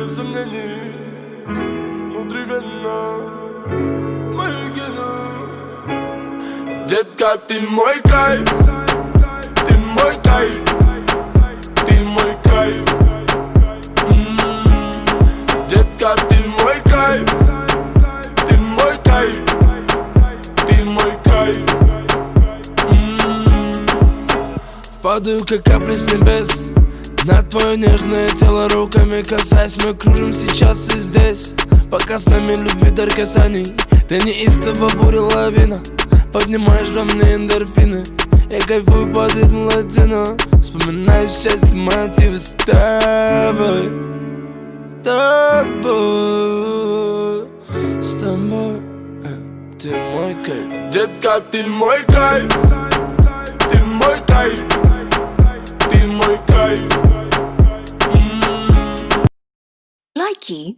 без сомнений внутривенно мои гены. Детка, ты мой кайф, ты мой кайф, ты мой кайф. Детка, ты мой кайф, ты мой кайф, ты мой кайф. Падаю, как капли с небес на твое нежное тело, руками касаясь. Мы кружим сейчас и здесь, пока с нами любви дар касаний. Ты неистово буря лавина, поднимаешь во мне эндорфины. Я кайфую под ритм латино, вспоминаю счастье, мотивы с тобой. С тобой, с тобой, ты мой кайф. Детка, ты мой кайф, ты мой кайф, ты мой кайф. Likey